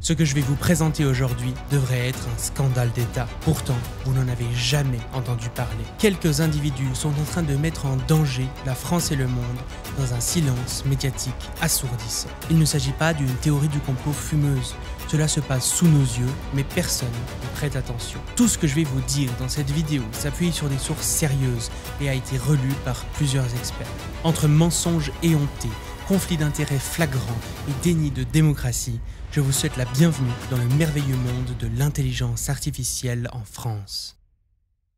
Ce que je vais vous présenter aujourd'hui devrait être un scandale d'État. Pourtant, vous n'en avez jamais entendu parler. Quelques individus sont en train de mettre en danger la France et le monde dans un silence médiatique assourdissant. Il ne s'agit pas d'une théorie du complot fumeuse. Cela se passe sous nos yeux, mais personne ne prête attention. Tout ce que je vais vous dire dans cette vidéo s'appuie sur des sources sérieuses et a été relu par plusieurs experts. Entre mensonges éhontés, conflits d'intérêts flagrants et déni de démocratie, je vous souhaite la bienvenue dans le merveilleux monde de l'intelligence artificielle en France.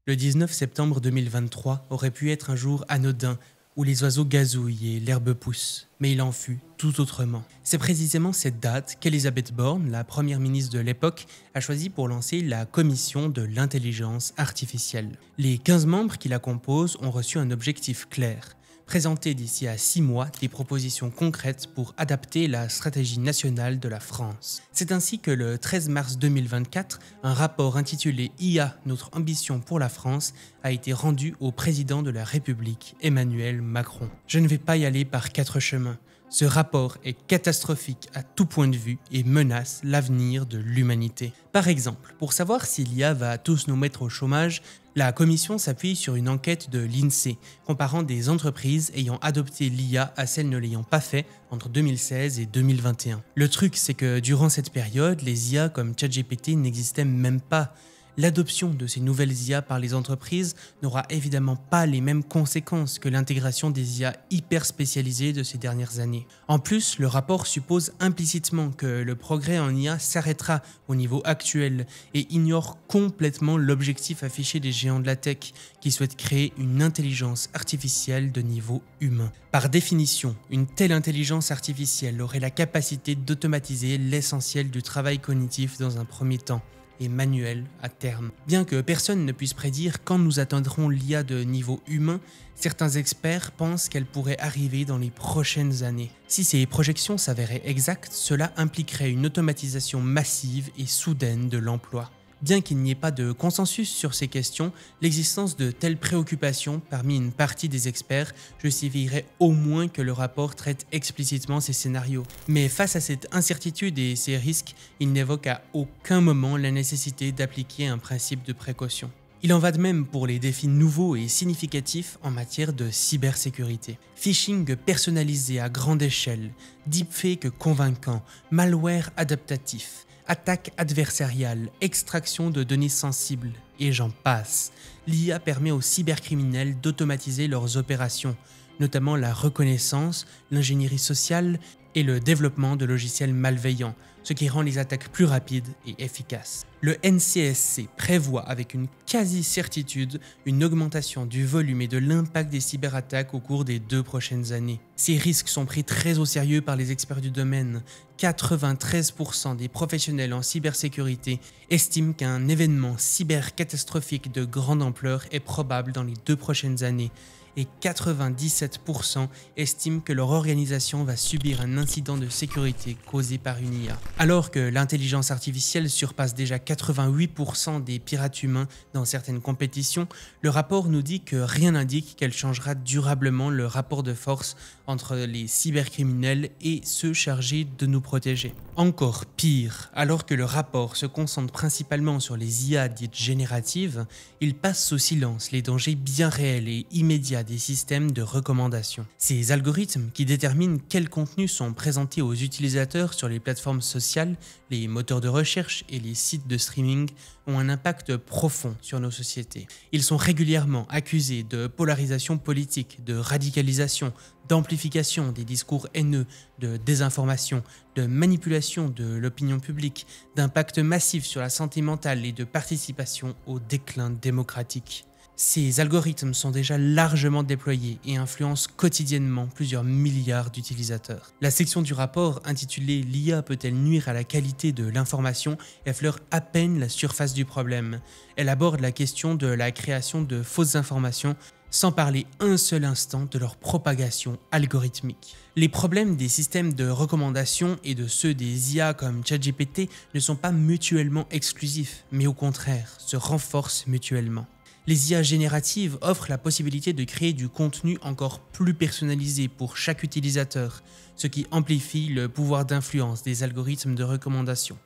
Le 19 septembre 2023 aurait pu être un jour anodin où les oiseaux gazouillent et l'herbe pousse, mais il en fut tout autrement. C'est précisément cette date qu'Elisabeth Borne, la première ministre de l'époque, a choisi pour lancer la commission de l'intelligence artificielle. Les 15 membres qui la composent ont reçu un objectif clair: présenter d'ici à 6 mois des propositions concrètes pour adapter la stratégie nationale de la France. C'est ainsi que le 13 mars 2024, un rapport intitulé « IA, notre ambition pour la France » a été rendu au président de la République, Emmanuel Macron. Je ne vais pas y aller par 4 chemins. Ce rapport est catastrophique à tout point de vue et menace l'avenir de l'humanité. Par exemple, pour savoir si l'IA va tous nous mettre au chômage, la commission s'appuie sur une enquête de l'INSEE, comparant des entreprises ayant adopté l'IA à celles ne l'ayant pas fait entre 2016 et 2021. Le truc, c'est que durant cette période, les IA comme ChatGPT n'existaient même pas. L'adoption de ces nouvelles IA par les entreprises n'aura évidemment pas les mêmes conséquences que l'intégration des IA hyper spécialisées de ces dernières années. En plus, le rapport suppose implicitement que le progrès en IA s'arrêtera au niveau actuel et ignore complètement l'objectif affiché des géants de la tech qui souhaitent créer une intelligence artificielle de niveau humain. Par définition, une telle intelligence artificielle aurait la capacité d'automatiser l'essentiel du travail cognitif dans un premier temps, et manuel à terme. Bien que personne ne puisse prédire quand nous atteindrons l'IA de niveau humain, certains experts pensent qu'elle pourrait arriver dans les prochaines années. Si ces projections s'avéraient exactes, cela impliquerait une automatisation massive et soudaine de l'emploi. Bien qu'il n'y ait pas de consensus sur ces questions, l'existence de telles préoccupations parmi une partie des experts justifierait au moins que le rapport traite explicitement ces scénarios. Mais face à cette incertitude et ces risques, il n'évoque à aucun moment la nécessité d'appliquer un principe de précaution. Il en va de même pour les défis nouveaux et significatifs en matière de cybersécurité. Phishing personnalisé à grande échelle, deepfake convaincant, malware adaptatif, attaque adversariale, extraction de données sensibles, et j'en passe. L'IA permet aux cybercriminels d'automatiser leurs opérations, notamment la reconnaissance, l'ingénierie sociale et le développement de logiciels malveillants, ce qui rend les attaques plus rapides et efficaces. Le NCSC prévoit avec une quasi-certitude une augmentation du volume et de l'impact des cyberattaques au cours des 2 prochaines années. Ces risques sont pris très au sérieux par les experts du domaine. 93% des professionnels en cybersécurité estiment qu'un événement cybercatastrophique de grande ampleur est probable dans les 2 prochaines années, et 97% estiment que leur organisation va subir un incident de sécurité causé par une IA. Alors que l'intelligence artificielle surpasse déjà 88% des pirates humains dans certaines compétitions, le rapport nous dit que rien n'indique qu'elle changera durablement le rapport de force entre les cybercriminels et ceux chargés de nous protéger. Encore pire, alors que le rapport se concentre principalement sur les IA dites génératives, il passe sous silence les dangers bien réels et immédiats des systèmes de recommandation. Ces algorithmes qui déterminent quels contenus sont présentés aux utilisateurs sur les plateformes sociales, les moteurs de recherche et les sites de streaming ont un impact profond sur nos sociétés. Ils sont régulièrement accusés de polarisation politique, de radicalisation, d'amplification des discours haineux, de désinformation, de manipulation de l'opinion publique, d'impact massif sur la santé mentale et de participation au déclin démocratique. Ces algorithmes sont déjà largement déployés et influencent quotidiennement plusieurs milliards d'utilisateurs. La section du rapport intitulée « L'IA peut-elle nuire à la qualité de l'information » effleure à peine la surface du problème. Elle aborde la question de la création de fausses informations sans parler un seul instant de leur propagation algorithmique. Les problèmes des systèmes de recommandation et de ceux des IA comme ChatGPT ne sont pas mutuellement exclusifs, mais au contraire, se renforcent mutuellement. Les IA génératives offrent la possibilité de créer du contenu encore plus personnalisé pour chaque utilisateur, ce qui amplifie le pouvoir d'influence des algorithmes de recommandation.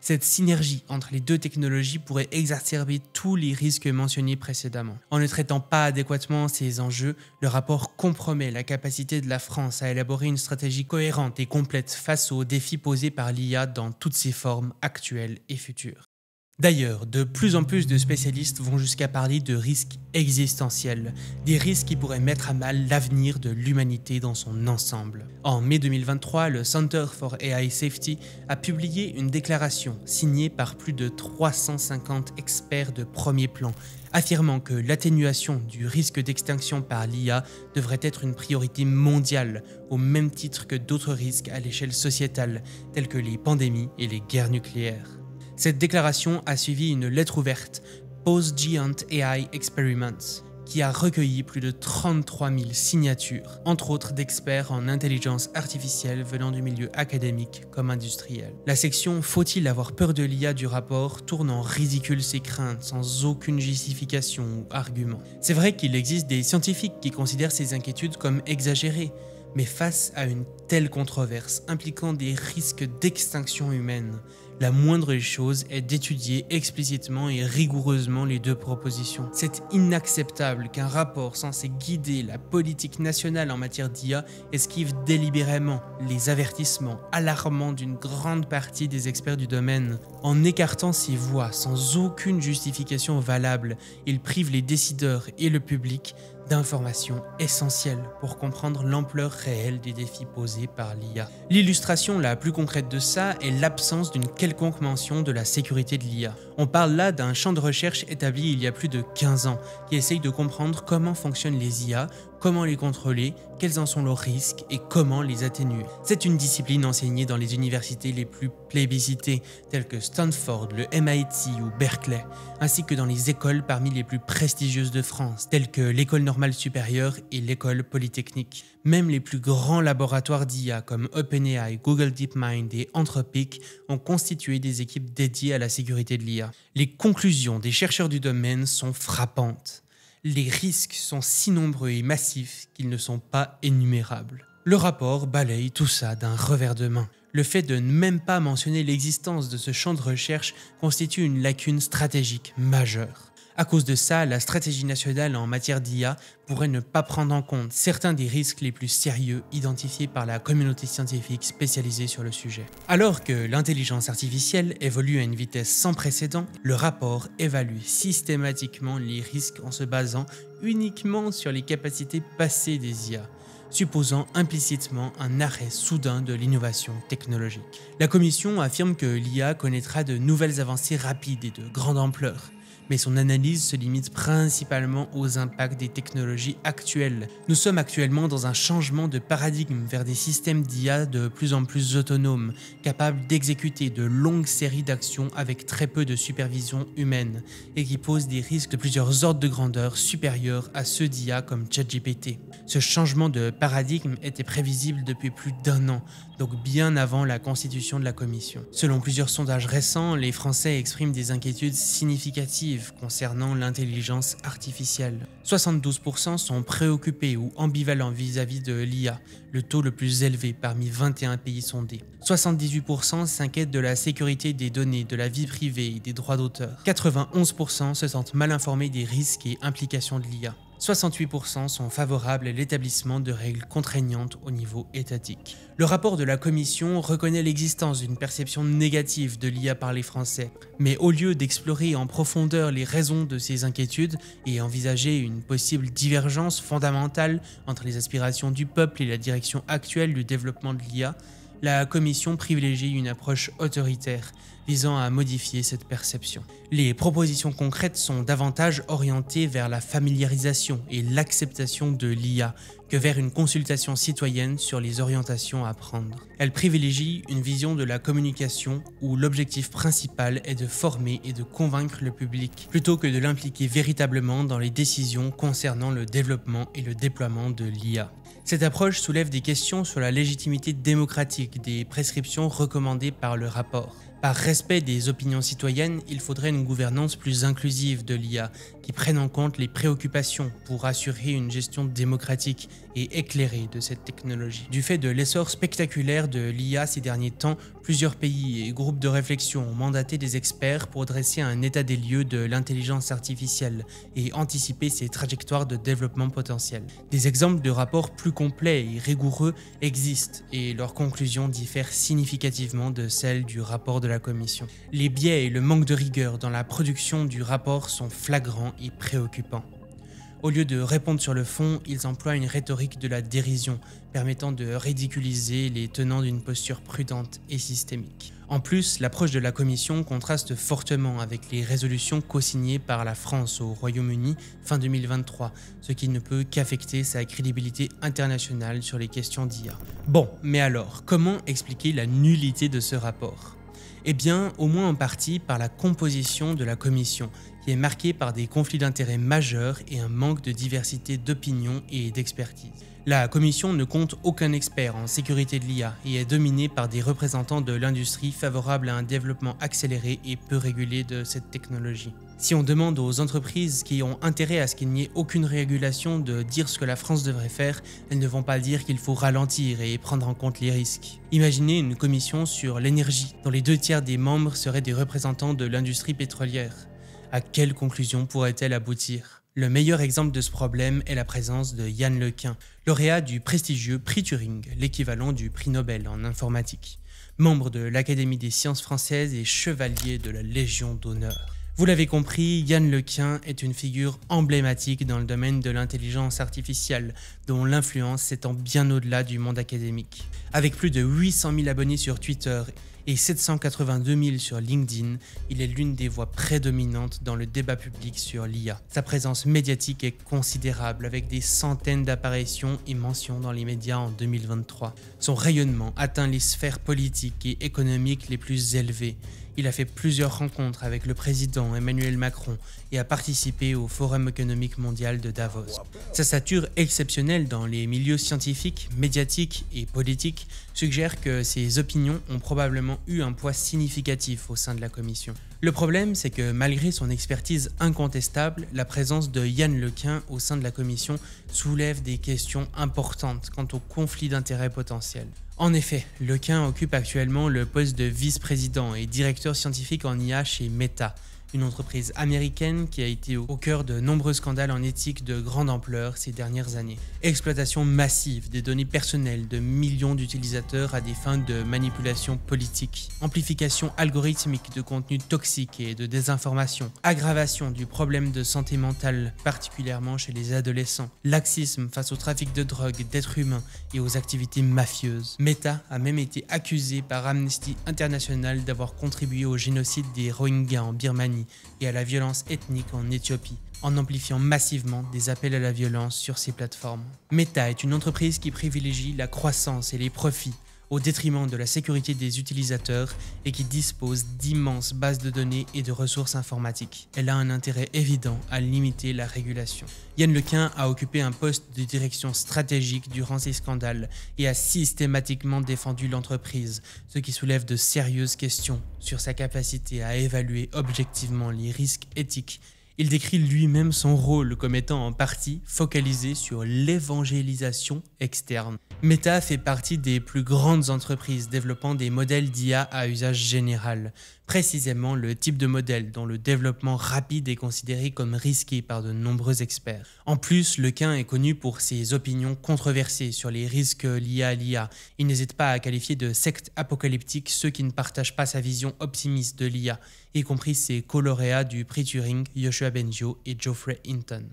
Cette synergie entre les deux technologies pourrait exacerber tous les risques mentionnés précédemment. En ne traitant pas adéquatement ces enjeux, le rapport compromet la capacité de la France à élaborer une stratégie cohérente et complète face aux défis posés par l'IA dans toutes ses formes actuelles et futures. D'ailleurs, de plus en plus de spécialistes vont jusqu'à parler de risques existentiels, des risques qui pourraient mettre à mal l'avenir de l'humanité dans son ensemble. En mai 2023, le Center for AI Safety a publié une déclaration signée par plus de 350 experts de premier plan, affirmant que l'atténuation du risque d'extinction par l'IA devrait être une priorité mondiale, au même titre que d'autres risques à l'échelle sociétale, tels que les pandémies et les guerres nucléaires. Cette déclaration a suivi une lettre ouverte, Post-Giant AI Experiments, qui a recueilli plus de 33 000 signatures, entre autres d'experts en intelligence artificielle venant du milieu académique comme industriel. La section « Faut-il avoir peur de l'IA » du rapport tourne en ridicule ces craintes sans aucune justification ou argument. C'est vrai qu'il existe des scientifiques qui considèrent ces inquiétudes comme exagérées, mais face à une telle controverse impliquant des risques d'extinction humaine, la moindre des choses est d'étudier explicitement et rigoureusement les deux propositions. C'est inacceptable qu'un rapport censé guider la politique nationale en matière d'IA esquive délibérément les avertissements alarmants d'une grande partie des experts du domaine. En écartant ces voix sans aucune justification valable, il prive les décideurs et le public d'informations essentielles pour comprendre l'ampleur réelle des défis posés par l'IA. L'illustration la plus concrète de ça est l'absence d'une quelconque mention de la sécurité de l'IA. On parle là d'un champ de recherche établi il y a plus de 15 ans, qui essaye de comprendre comment fonctionnent les IA, comment les contrôler, quels en sont leurs risques et comment les atténuer. C'est une discipline enseignée dans les universités les plus plébiscitées, telles que Stanford, le MIT ou Berkeley, ainsi que dans les écoles parmi les plus prestigieuses de France, telles que l'École normale supérieure et l'École polytechnique. Même les plus grands laboratoires d'IA comme OpenAI, Google DeepMind et Anthropic ont constitué des équipes dédiées à la sécurité de l'IA. Les conclusions des chercheurs du domaine sont frappantes. Les risques sont si nombreux et massifs qu'ils ne sont pas énumérables. Le rapport balaye tout ça d'un revers de main. Le fait de ne même pas mentionner l'existence de ce champ de recherche constitue une lacune stratégique majeure. À cause de ça, la stratégie nationale en matière d'IA pourrait ne pas prendre en compte certains des risques les plus sérieux identifiés par la communauté scientifique spécialisée sur le sujet. Alors que l'intelligence artificielle évolue à une vitesse sans précédent, le rapport évalue systématiquement les risques en se basant uniquement sur les capacités passées des IA, supposant implicitement un arrêt soudain de l'innovation technologique. La commission affirme que l'IA connaîtra de nouvelles avancées rapides et de grande ampleur, mais son analyse se limite principalement aux impacts des technologies actuelles. Nous sommes actuellement dans un changement de paradigme vers des systèmes d'IA de plus en plus autonomes, capables d'exécuter de longues séries d'actions avec très peu de supervision humaine, et qui posent des risques de plusieurs ordres de grandeur supérieurs à ceux d'IA comme ChatGPT. Ce changement de paradigme était prévisible depuis plus d'1 an, donc bien avant la constitution de la commission. Selon plusieurs sondages récents, les Français expriment des inquiétudes significatives concernant l'intelligence artificielle. 72% sont préoccupés ou ambivalents vis-à-vis de l'IA, le taux le plus élevé parmi 21 pays sondés. 78% s'inquiètent de la sécurité des données, de la vie privée et des droits d'auteur. 91% se sentent mal informés des risques et implications de l'IA. 68% sont favorables à l'établissement de règles contraignantes au niveau étatique. Le rapport de la Commission reconnaît l'existence d'une perception négative de l'IA par les Français, mais au lieu d'explorer en profondeur les raisons de ces inquiétudes et envisager une possible divergence fondamentale entre les aspirations du peuple et la direction actuelle du développement de l'IA, la Commission privilégie une approche autoritaire visant à modifier cette perception. Les propositions concrètes sont davantage orientées vers la familiarisation et l'acceptation de l'IA que vers une consultation citoyenne sur les orientations à prendre. Elles privilégient une vision de la communication où l'objectif principal est de former et de convaincre le public, plutôt que de l'impliquer véritablement dans les décisions concernant le développement et le déploiement de l'IA. Cette approche soulève des questions sur la légitimité démocratique des prescriptions recommandées par le rapport. Par respect des opinions citoyennes, il faudrait une gouvernance plus inclusive de l'IA, qui prenne en compte les préoccupations pour assurer une gestion démocratique et éclairée de cette technologie. Du fait de l'essor spectaculaire de l'IA ces derniers temps, plusieurs pays et groupes de réflexion ont mandaté des experts pour dresser un état des lieux de l'intelligence artificielle et anticiper ses trajectoires de développement potentiel. Des exemples de rapports plus complets et rigoureux existent et leurs conclusions diffèrent significativement de celles du rapport de la Commission. Les biais et le manque de rigueur dans la production du rapport sont flagrants et préoccupants. Au lieu de répondre sur le fond, ils emploient une rhétorique de la dérision, permettant de ridiculiser les tenants d'une posture prudente et systémique. En plus, l'approche de la Commission contraste fortement avec les résolutions co-signées par la France au Royaume-Uni fin 2023, ce qui ne peut qu'affecter sa crédibilité internationale sur les questions d'IA. Bon, mais alors, comment expliquer la nullité de ce rapport ? Eh bien, au moins en partie par la composition de la Commission, qui est marquée par des conflits d'intérêts majeurs et un manque de diversité d'opinions et d'expertise. La Commission ne compte aucun expert en sécurité de l'IA et est dominée par des représentants de l'industrie favorables à un développement accéléré et peu régulé de cette technologie. Si on demande aux entreprises qui ont intérêt à ce qu'il n'y ait aucune régulation de dire ce que la France devrait faire, elles ne vont pas dire qu'il faut ralentir et prendre en compte les risques. Imaginez une commission sur l'énergie, dont les 2/3 des membres seraient des représentants de l'industrie pétrolière. À quelle conclusion pourrait-elle aboutir ? Le meilleur exemple de ce problème est la présence de Yann LeCun, lauréat du prestigieux prix Turing, l'équivalent du prix Nobel en informatique, membre de l'Académie des sciences françaises et chevalier de la Légion d'honneur. Vous l'avez compris, Yann LeCun est une figure emblématique dans le domaine de l'intelligence artificielle, dont l'influence s'étend bien au-delà du monde académique. Avec plus de 800 000 abonnés sur Twitter et 782 000 sur LinkedIn, il est l'une des voix prédominantes dans le débat public sur l'IA. Sa présence médiatique est considérable, avec des centaines d'apparitions et mentions dans les médias en 2023. Son rayonnement atteint les sphères politiques et économiques les plus élevées. Il a fait plusieurs rencontres avec le président Emmanuel Macron et a participé au Forum économique mondial de Davos. Sa stature exceptionnelle dans les milieux scientifiques, médiatiques et politiques suggère que ses opinions ont probablement eu un poids significatif au sein de la Commission. Le problème, c'est que malgré son expertise incontestable, la présence de Yann LeCun au sein de la Commission soulève des questions importantes quant au conflit d'intérêts potentiel. En effet, LeCun occupe actuellement le poste de vice-président et directeur scientifique en IA chez Meta, une entreprise américaine qui a été au cœur de nombreux scandales en éthique de grande ampleur ces dernières années. Exploitation massive des données personnelles de millions d'utilisateurs à des fins de manipulation politique, amplification algorithmique de contenus toxiques et de désinformation, aggravation du problème de santé mentale, particulièrement chez les adolescents, laxisme face au trafic de drogue, d'êtres humains et aux activités mafieuses. Meta a même été accusé par Amnesty International d'avoir contribué au génocide des Rohingyas en Birmanie et à la violence ethnique en Éthiopie, en amplifiant massivement des appels à la violence sur ces plateformes. Meta est une entreprise qui privilégie la croissance et les profits au détriment de la sécurité des utilisateurs et qui dispose d'immenses bases de données et de ressources informatiques. Elle a un intérêt évident à limiter la régulation. Yann LeCun a occupé un poste de direction stratégique durant ces scandales et a systématiquement défendu l'entreprise, ce qui soulève de sérieuses questions sur sa capacité à évaluer objectivement les risques éthiques. Il décrit lui-même son rôle comme étant en partie focalisé sur l'évangélisation externe. Meta fait partie des plus grandes entreprises développant des modèles d'IA à usage général, précisément le type de modèle dont le développement rapide est considéré comme risqué par de nombreux experts. En plus, LeCun est connu pour ses opinions controversées sur les risques liés à l'IA. Il n'hésite pas à qualifier de secte apocalyptique ceux qui ne partagent pas sa vision optimiste de l'IA, y compris ses co-lauréats du prix Turing, Yoshua Bengio et Geoffrey Hinton.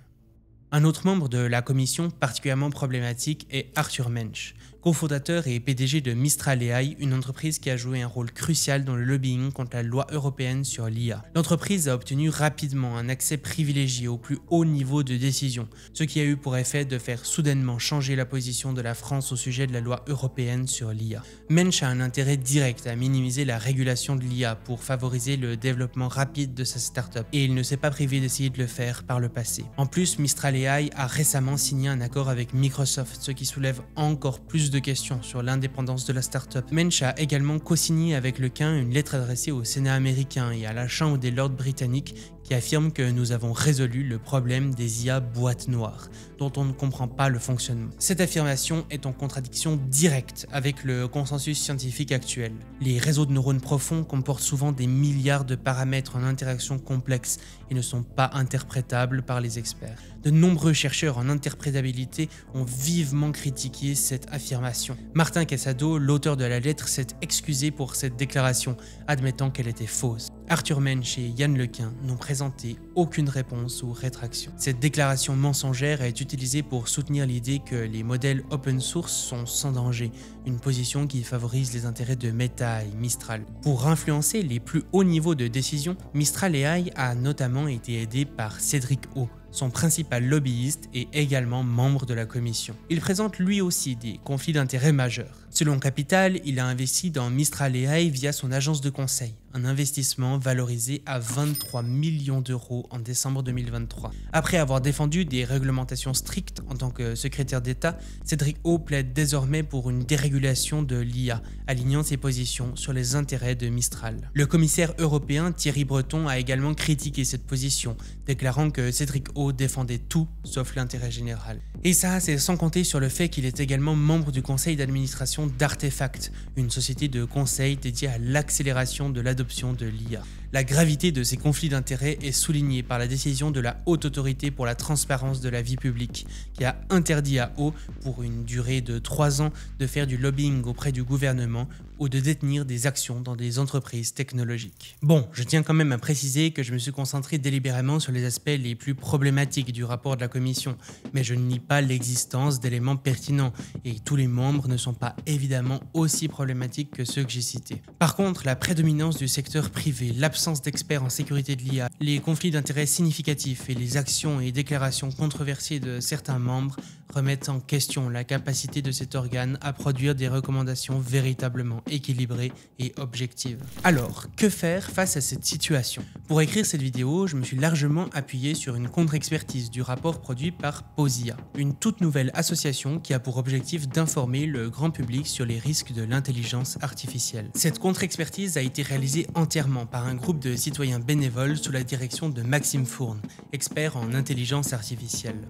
Un autre membre de la commission particulièrement problématique est Arthur Mensch, cofondateur et PDG de Mistral AI, une entreprise qui a joué un rôle crucial dans le lobbying contre la loi européenne sur l'IA. L'entreprise a obtenu rapidement un accès privilégié au plus haut niveau de décision, ce qui a eu pour effet de faire soudainement changer la position de la France au sujet de la loi européenne sur l'IA. Mensch a un intérêt direct à minimiser la régulation de l'IA pour favoriser le développement rapide de sa start-up, et il ne s'est pas privé d'essayer de le faire par le passé. En plus, Mistral AI a récemment signé un accord avec Microsoft, ce qui soulève encore plus plus de questions sur l'indépendance de la start-up. Mensch a également co-signé avec Lequin une lettre adressée au Sénat américain et à la Chambre des Lords britanniques qui affirme que nous avons résolu le problème des IA boîtes noires, dont on ne comprend pas le fonctionnement. Cette affirmation est en contradiction directe avec le consensus scientifique actuel. Les réseaux de neurones profonds comportent souvent des milliards de paramètres en interaction complexes et ne sont pas interprétables par les experts. De nombreux chercheurs en interprétabilité ont vivement critiqué cette affirmation. Martin Casado, l'auteur de la lettre, s'est excusé pour cette déclaration, admettant qu'elle était fausse. Arthur Mensch et Yann Lequin n'ont présenté aucune réponse ou rétraction. Cette déclaration mensongère est utilisée pour soutenir l'idée que les modèles open source sont sans danger, une position qui favorise les intérêts de Meta et Mistral. Pour influencer les plus hauts niveaux de décision, Mistral AI a notamment été aidé par Cédric O, son principal lobbyiste et également membre de la commission. Il présente lui aussi des conflits d'intérêts majeurs. Selon Capital, il a investi dans Mistral AI via son agence de conseil, un investissement valorisé à 23 millions d'euros en décembre 2023. Après avoir défendu des réglementations strictes en tant que secrétaire d'État, Cédric O plaide désormais pour une dérégulation de l'IA, alignant ses positions sur les intérêts de Mistral. Le commissaire européen Thierry Breton a également critiqué cette position, déclarant que Cédric O défendait tout sauf l'intérêt général. Et ça, c'est sans compter sur le fait qu'il est également membre du conseil d'administration d'Artefact, une société de conseil dédiée à l'accélération de l'adoption de l'IA. La gravité de ces conflits d'intérêts est soulignée par la décision de la Haute Autorité pour la transparence de la vie publique, qui a interdit à O, pour une durée de 3 ans, de faire du lobbying auprès du gouvernement ou de détenir des actions dans des entreprises technologiques. Bon, je tiens quand même à préciser que je me suis concentré délibérément sur les aspects les plus problématiques du rapport de la commission, mais je ne nie pas l'existence d'éléments pertinents, et tous les membres ne sont pas évidemment aussi problématiques que ceux que j'ai cités. Par contre, la prédominance du secteur privé, l'absence d'experts en sécurité de l'IA, les conflits d'intérêts significatifs et les actions et déclarations controversées de certains membres remettent en question la capacité de cet organe à produire des recommandations véritablement équilibrées et objectives. Alors, que faire face à cette situation? Pour écrire cette vidéo, je me suis largement appuyé sur une contre-expertise du rapport produit par Posia, une toute nouvelle association qui a pour objectif d'informer le grand public sur les risques de l'intelligence artificielle. Cette contre-expertise a été réalisée entièrement par un groupe de citoyens bénévoles sous la direction de Maxime Fourne, expert en intelligence artificielle.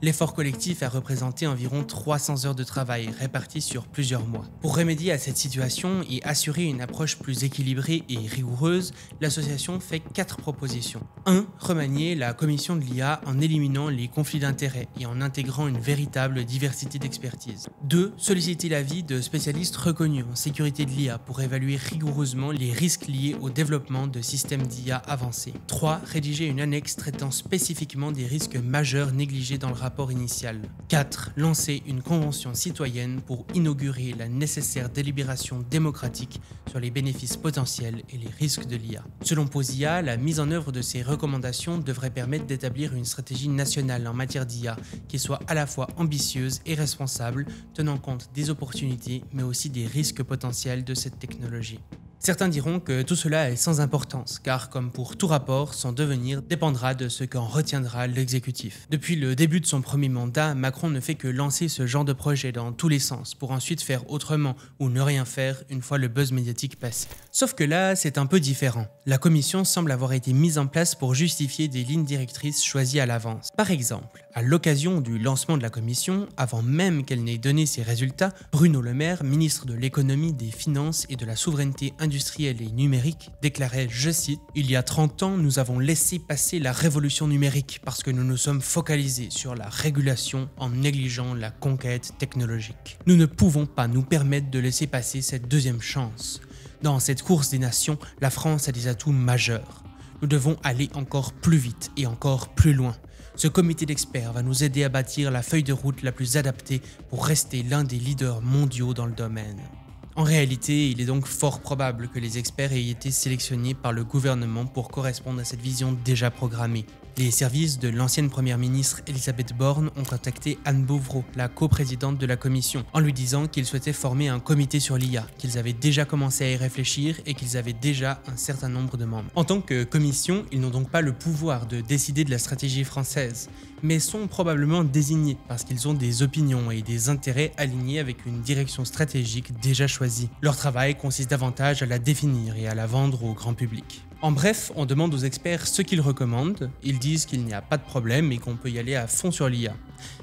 L'effort collectif a représenté environ 300 heures de travail réparties sur plusieurs mois. Pour remédier à cette situation et assurer une approche plus équilibrée et rigoureuse, l'association fait 4 propositions. 1. Remanier la commission de l'IA en éliminant les conflits d'intérêts et en intégrant une véritable diversité d'expertise. 2. Solliciter l'avis de spécialistes reconnus en sécurité de l'IA pour évaluer rigoureusement les risques liés au développement de systèmes d'IA avancés. 3. Rédiger une annexe traitant spécifiquement des risques majeurs négligés dans le rapport initial. 4. Lancer une convention citoyenne pour inaugurer la nécessaire délibération démocratique sur les bénéfices potentiels et les risques de l'IA. Selon Posia, la mise en œuvre de ces recommandations devrait permettre d'établir une stratégie nationale en matière d'IA qui soit à la fois ambitieuse et responsable, tenant compte des opportunités mais aussi des risques potentiels de cette technologie. Certains diront que tout cela est sans importance, car comme pour tout rapport, son devenir dépendra de ce qu'en retiendra l'exécutif. Depuis le début de son premier mandat, Macron ne fait que lancer ce genre de projet dans tous les sens, pour ensuite faire autrement ou ne rien faire une fois le buzz médiatique passé. Sauf que là, c'est un peu différent. La commission semble avoir été mise en place pour justifier des lignes directrices choisies à l'avance. Par exemple, à l'occasion du lancement de la commission, avant même qu'elle n'ait donné ses résultats, Bruno Le Maire, ministre de l'économie, des finances et de la souveraineté industrielle et numérique, déclarait, je cite, « Il y a 30 ans, nous avons laissé passer la révolution numérique parce que nous nous sommes focalisés sur la régulation en négligeant la conquête technologique. Nous ne pouvons pas nous permettre de laisser passer cette deuxième chance. Dans cette course des nations, la France a des atouts majeurs. Nous devons aller encore plus vite et encore plus loin. Ce comité d'experts va nous aider à bâtir la feuille de route la plus adaptée pour rester l'un des leaders mondiaux dans le domaine. » En réalité, il est donc fort probable que les experts aient été sélectionnés par le gouvernement pour correspondre à cette vision déjà programmée. Les services de l'ancienne première ministre Elisabeth Borne ont contacté Anne Bouvreau, la coprésidente de la commission, en lui disant qu'ils souhaitaient former un comité sur l'IA, qu'ils avaient déjà commencé à y réfléchir et qu'ils avaient déjà un certain nombre de membres. En tant que commission, ils n'ont donc pas le pouvoir de décider de la stratégie française, mais sont probablement désignés parce qu'ils ont des opinions et des intérêts alignés avec une direction stratégique déjà choisie. Leur travail consiste davantage à la définir et à la vendre au grand public. En bref, on demande aux experts ce qu'ils recommandent, ils disent qu'il n'y a pas de problème et qu'on peut y aller à fond sur l'IA.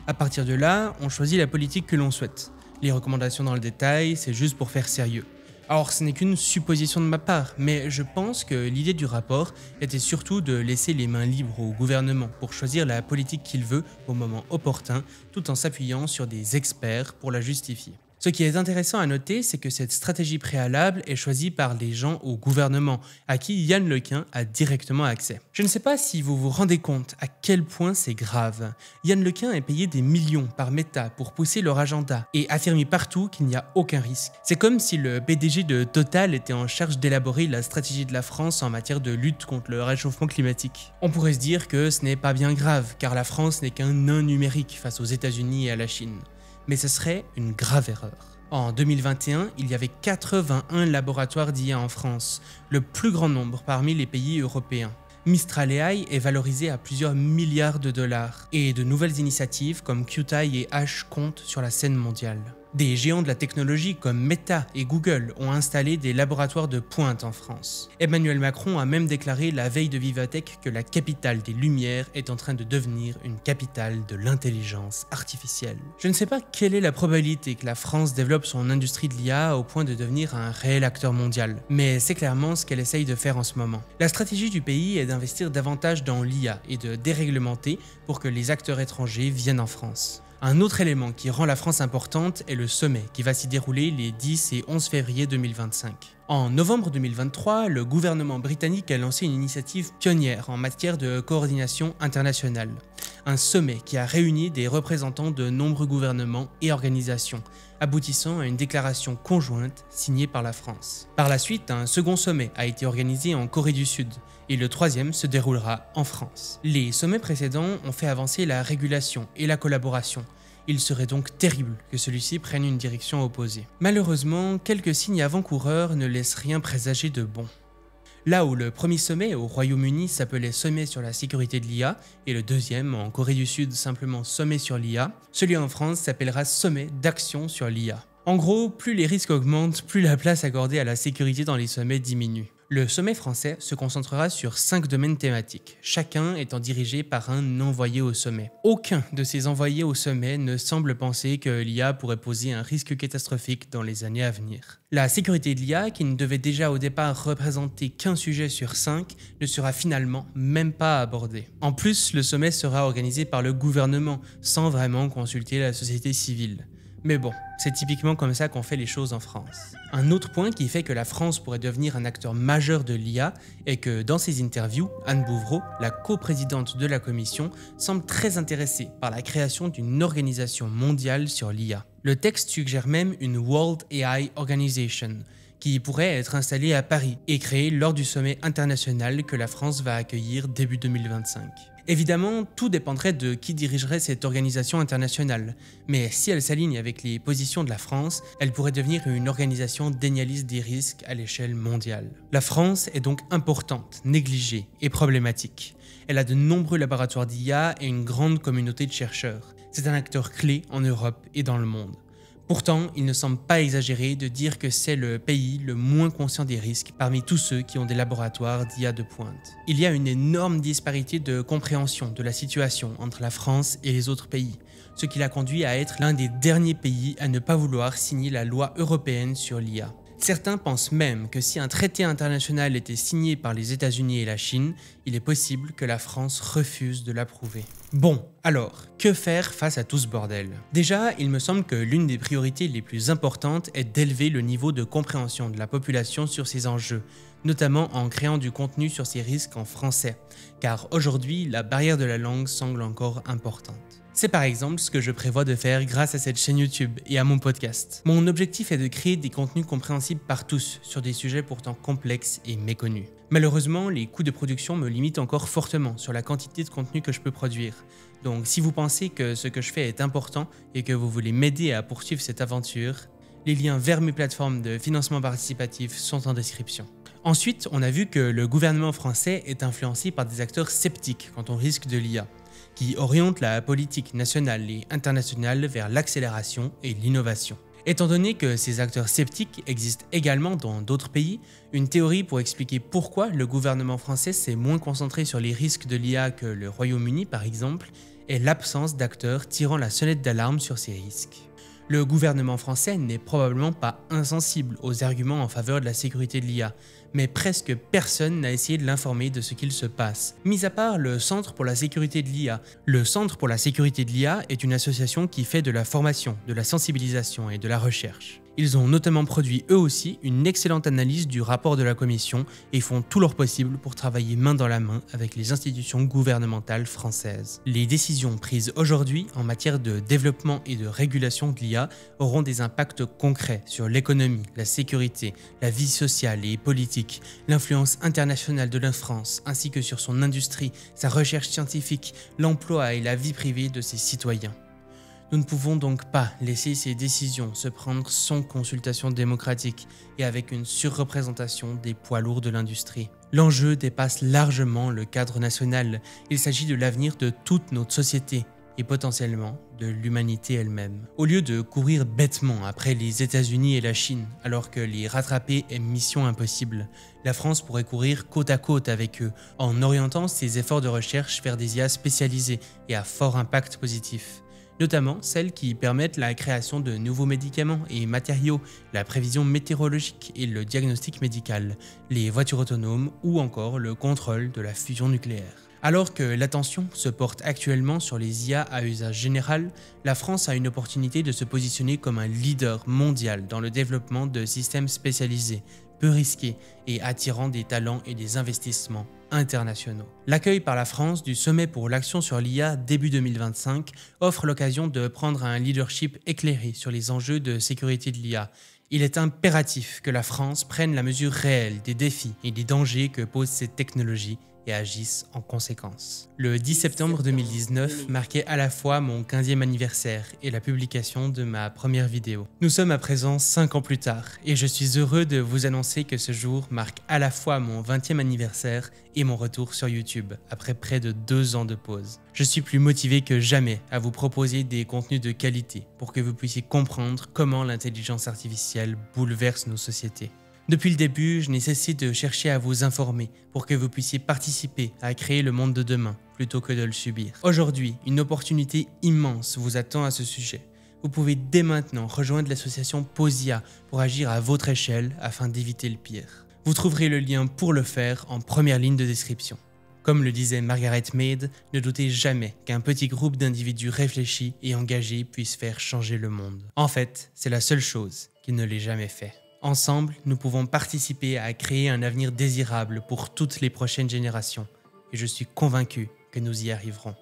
À partir de là, on choisit la politique que l'on souhaite. Les recommandations dans le détail, c'est juste pour faire sérieux. Alors ce n'est qu'une supposition de ma part, mais je pense que l'idée du rapport était surtout de laisser les mains libres au gouvernement pour choisir la politique qu'il veut au moment opportun, tout en s'appuyant sur des experts pour la justifier. Ce qui est intéressant à noter, c'est que cette stratégie préalable est choisie par les gens au gouvernement, à qui Yann Lequin a directement accès. Je ne sais pas si vous vous rendez compte à quel point c'est grave. Yann Lequin est payé des millions par Meta pour pousser leur agenda et affirmer partout qu'il n'y a aucun risque. C'est comme si le PDG de Total était en charge d'élaborer la stratégie de la France en matière de lutte contre le réchauffement climatique. On pourrait se dire que ce n'est pas bien grave, car la France n'est qu'un nain numérique face aux États-Unis et à la Chine. Mais ce serait une grave erreur. En 2021, il y avait 81 laboratoires d'IA en France, le plus grand nombre parmi les pays européens. Mistral AI est valorisé à plusieurs milliards de dollars, et de nouvelles initiatives comme Qtai et H comptent sur la scène mondiale. Des géants de la technologie comme Meta et Google ont installé des laboratoires de pointe en France. Emmanuel Macron a même déclaré la veille de Vivatech que la capitale des Lumières est en train de devenir une capitale de l'intelligence artificielle. Je ne sais pas quelle est la probabilité que la France développe son industrie de l'IA au point de devenir un réel acteur mondial, mais c'est clairement ce qu'elle essaye de faire en ce moment. La stratégie du pays est d'investir davantage dans l'IA et de déréglementer pour que les acteurs étrangers viennent en France. Un autre élément qui rend la France importante est le sommet qui va s'y dérouler les 10 et 11 février 2025. En novembre 2023, le gouvernement britannique a lancé une initiative pionnière en matière de coordination internationale. Un sommet qui a réuni des représentants de nombreux gouvernements et organisations, aboutissant à une déclaration conjointe signée par la France. Par la suite, un second sommet a été organisé en Corée du Sud, et le troisième se déroulera en France. Les sommets précédents ont fait avancer la régulation et la collaboration. Il serait donc terrible que celui-ci prenne une direction opposée. Malheureusement, quelques signes avant-coureurs ne laissent rien présager de bon. Là où le premier sommet au Royaume-Uni s'appelait Sommet sur la sécurité de l'IA et le deuxième en Corée du Sud simplement Sommet sur l'IA, celui en France s'appellera Sommet d'action sur l'IA. En gros, plus les risques augmentent, plus la place accordée à la sécurité dans les sommets diminue. Le sommet français se concentrera sur 5 domaines thématiques, chacun étant dirigé par un envoyé au sommet. Aucun de ces envoyés au sommet ne semble penser que l'IA pourrait poser un risque catastrophique dans les années à venir. La sécurité de l'IA, qui ne devait déjà au départ représenter qu'un sujet sur 5, ne sera finalement même pas abordée. En plus, le sommet sera organisé par le gouvernement, sans vraiment consulter la société civile. Mais bon, c'est typiquement comme ça qu'on fait les choses en France. Un autre point qui fait que la France pourrait devenir un acteur majeur de l'IA est que dans ses interviews, Anne Bouvreau, la coprésidente de la commission, semble très intéressée par la création d'une organisation mondiale sur l'IA. Le texte suggère même une World AI Organization, qui pourrait être installée à Paris et créée lors du sommet international que la France va accueillir début 2025. Évidemment, tout dépendrait de qui dirigerait cette organisation internationale, mais si elle s'aligne avec les positions de la France, elle pourrait devenir une organisation d'analyse des risques à l'échelle mondiale. La France est donc importante, négligée et problématique. Elle a de nombreux laboratoires d'IA et une grande communauté de chercheurs. C'est un acteur clé en Europe et dans le monde. Pourtant, il ne semble pas exagéré de dire que c'est le pays le moins conscient des risques parmi tous ceux qui ont des laboratoires d'IA de pointe. Il y a une énorme disparité de compréhension de la situation entre la France et les autres pays, ce qui l'a conduit à être l'un des derniers pays à ne pas vouloir signer la loi européenne sur l'IA. Certains pensent même que si un traité international était signé par les États-Unis et la Chine, il est possible que la France refuse de l'approuver. Bon, alors, que faire face à tout ce bordel? Déjà, il me semble que l'une des priorités les plus importantes est d'élever le niveau de compréhension de la population sur ces enjeux, notamment en créant du contenu sur ces risques en français, car aujourd'hui, la barrière de la langue semble encore importante. C'est par exemple ce que je prévois de faire grâce à cette chaîne YouTube et à mon podcast. Mon objectif est de créer des contenus compréhensibles par tous sur des sujets pourtant complexes et méconnus. Malheureusement, les coûts de production me limitent encore fortement sur la quantité de contenu que je peux produire. Donc si vous pensez que ce que je fais est important et que vous voulez m'aider à poursuivre cette aventure, les liens vers mes plateformes de financement participatif sont en description. Ensuite, on a vu que le gouvernement français est influencé par des acteurs sceptiques quant au risque de l'IA, qui orientent la politique nationale et internationale vers l'accélération et l'innovation. Étant donné que ces acteurs sceptiques existent également dans d'autres pays, une théorie pour expliquer pourquoi le gouvernement français s'est moins concentré sur les risques de l'IA que le Royaume-Uni par exemple, est l'absence d'acteurs tirant la sonnette d'alarme sur ces risques. Le gouvernement français n'est probablement pas insensible aux arguments en faveur de la sécurité de l'IA, mais presque personne n'a essayé de l'informer de ce qu'il se passe. Mis à part le Centre pour la sécurité de l'IA. Le Centre pour la sécurité de l'IA est une association qui fait de la formation, de la sensibilisation et de la recherche. Ils ont notamment produit eux aussi une excellente analyse du rapport de la commission et font tout leur possible pour travailler main dans la main avec les institutions gouvernementales françaises. Les décisions prises aujourd'hui en matière de développement et de régulation de l'IA auront des impacts concrets sur l'économie, la sécurité, la vie sociale et politique, l'influence internationale de la France ainsi que sur son industrie, sa recherche scientifique, l'emploi et la vie privée de ses citoyens. Nous ne pouvons donc pas laisser ces décisions se prendre sans consultation démocratique et avec une surreprésentation des poids lourds de l'industrie. L'enjeu dépasse largement le cadre national. Il s'agit de l'avenir de toute notre société et potentiellement de l'humanité elle-même. Au lieu de courir bêtement après les États-Unis et la Chine, alors que les rattraper est mission impossible, la France pourrait courir côte à côte avec eux en orientant ses efforts de recherche vers des IA spécialisées et à fort impact positif. Notamment celles qui permettent la création de nouveaux médicaments et matériaux, la prévision météorologique et le diagnostic médical, les voitures autonomes ou encore le contrôle de la fusion nucléaire. Alors que l'attention se porte actuellement sur les IA à usage général, la France a une opportunité de se positionner comme un leader mondial dans le développement de systèmes spécialisés, peu risqués et attirant des talents et des investissements internationaux. L'accueil par la France du sommet pour l'action sur l'IA début 2025 offre l'occasion de prendre un leadership éclairé sur les enjeux de sécurité de l'IA. Il est impératif que la France prenne la mesure réelle des défis et des dangers que posent ces technologies et agissent en conséquence. Le 10 septembre 2019 marquait à la fois mon 15e anniversaire et la publication de ma première vidéo. Nous sommes à présent 5 ans plus tard et je suis heureux de vous annoncer que ce jour marque à la fois mon 20e anniversaire et mon retour sur YouTube après près de 2 ans de pause. Je suis plus motivé que jamais à vous proposer des contenus de qualité pour que vous puissiez comprendre comment l'intelligence artificielle bouleverse nos sociétés. Depuis le début, je n'ai cessé de chercher à vous informer pour que vous puissiez participer à créer le monde de demain plutôt que de le subir. Aujourd'hui, une opportunité immense vous attend à ce sujet. Vous pouvez dès maintenant rejoindre l'association Posia pour agir à votre échelle afin d'éviter le pire. Vous trouverez le lien pour le faire en première ligne de description. Comme le disait Margaret Mead, ne doutez jamais qu'un petit groupe d'individus réfléchis et engagés puisse faire changer le monde. En fait, c'est la seule chose qui ne l'ait jamais fait. Ensemble, nous pouvons participer à créer un avenir désirable pour toutes les prochaines générations et je suis convaincu que nous y arriverons.